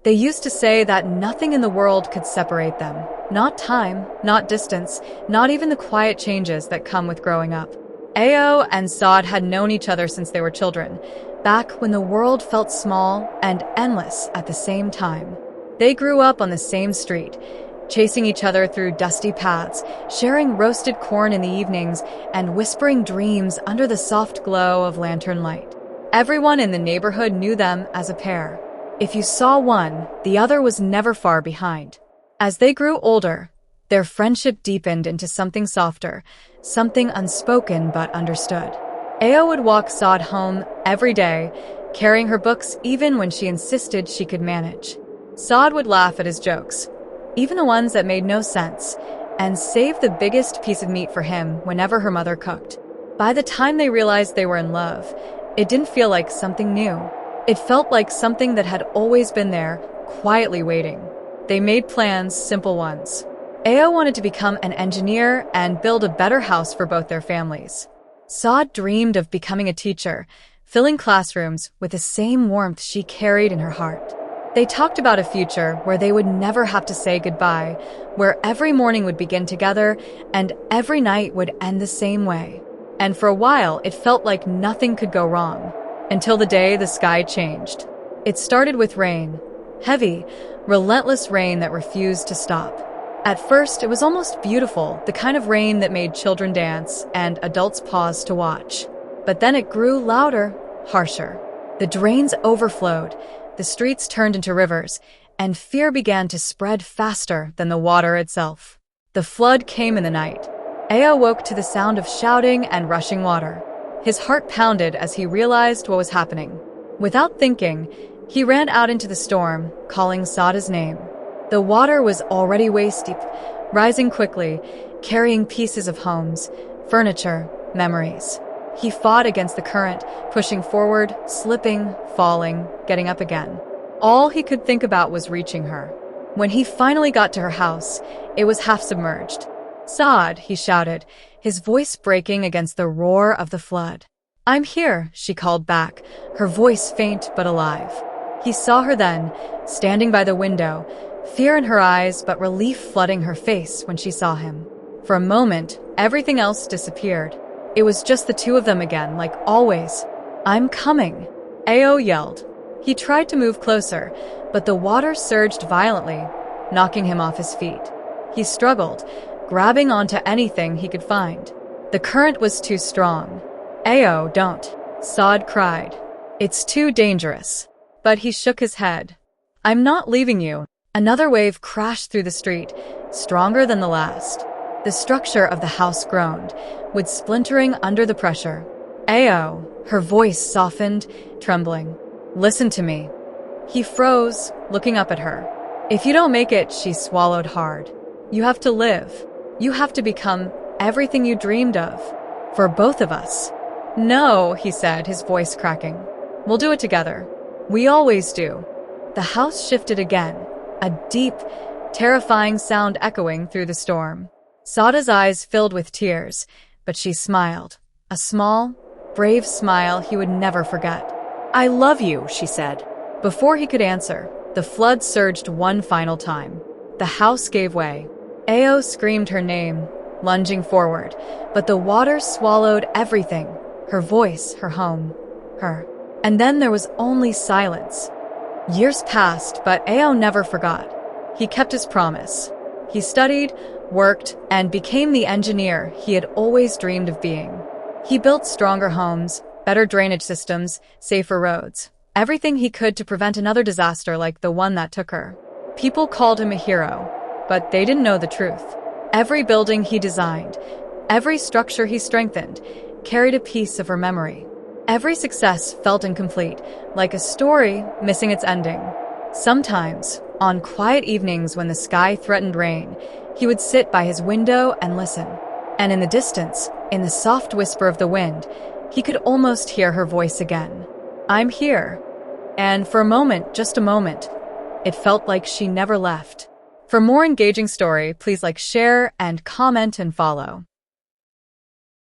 They used to say that nothing in the world could separate them. Not time, not distance, not even the quiet changes that come with growing up. Ayo and Sade had known each other since they were children, back when the world felt small and endless at the same time. They grew up on the same street, chasing each other through dusty paths, sharing roasted corn in the evenings, and whispering dreams under the soft glow of lantern light. Everyone in the neighborhood knew them as a pair. If you saw one, the other was never far behind. As they grew older, their friendship deepened into something softer, something unspoken but understood. Ayo would walk Sade home every day, carrying her books even when she insisted she could manage. Sade would laugh at his jokes, even the ones that made no sense, and save the biggest piece of meat for him whenever her mother cooked. By the time they realized they were in love, it didn't feel like something new. It felt like something that had always been there, quietly waiting. They made plans, simple ones. Ayo wanted to become an engineer and build a better house for both their families. Sade dreamed of becoming a teacher, filling classrooms with the same warmth she carried in her heart. They talked about a future where they would never have to say goodbye, where every morning would begin together and every night would end the same way. And for a while, it felt like nothing could go wrong. Until the day the sky changed. It started with rain. Heavy, relentless rain that refused to stop. At first, it was almost beautiful, the kind of rain that made children dance and adults pause to watch. But then it grew louder, harsher. The drains overflowed, the streets turned into rivers, and fear began to spread faster than the water itself. The flood came in the night. Ayo woke to the sound of shouting and rushing water. His heart pounded as he realized what was happening. Without thinking, he ran out into the storm, calling Sade's name. The water was already waist-deep, rising quickly, carrying pieces of homes, furniture, memories. He fought against the current, pushing forward, slipping, falling, getting up again. All he could think about was reaching her. When he finally got to her house, it was half submerged. "Sade," he shouted, his voice breaking against the roar of the flood. "I'm here," she called back, her voice faint but alive. He saw her then, standing by the window, fear in her eyes but relief flooding her face when she saw him. For a moment, everything else disappeared. It was just the two of them again, like always. "I'm coming," Ayo yelled. He tried to move closer, but the water surged violently, knocking him off his feet. He struggled, grabbing onto anything he could find. The current was too strong. "Ayo, don't," Sade cried. "It's too dangerous." But he shook his head. "I'm not leaving you." Another wave crashed through the street, stronger than the last. The structure of the house groaned, with splintering under the pressure. "Ayo," her voice softened, trembling. "Listen to me." He froze, looking up at her. "If you don't make it," she swallowed hard. "You have to live. You have to become everything you dreamed of. For both of us." "No," he said, his voice cracking. "We'll do it together. We always do." The house shifted again, a deep, terrifying sound echoing through the storm. Sade's eyes filled with tears, but she smiled. A small, brave smile he would never forget. "I love you," she said. Before he could answer, the flood surged one final time. The house gave way. Ayo screamed her name, lunging forward, but the water swallowed everything, her voice, her home, her. And then there was only silence. Years passed, but Ayo never forgot. He kept his promise. He studied, worked, and became the engineer he had always dreamed of being. He built stronger homes, better drainage systems, safer roads, everything he could to prevent another disaster like the one that took her. People called him a hero, but they didn't know the truth. Every building he designed, every structure he strengthened, carried a piece of her memory. Every success felt incomplete, like a story missing its ending. Sometimes, on quiet evenings when the sky threatened rain, he would sit by his window and listen. And in the distance, in the soft whisper of the wind, he could almost hear her voice again. "I'm here." And for a moment, just a moment, it felt like she never left. For more engaging story, please like, share, and comment and follow.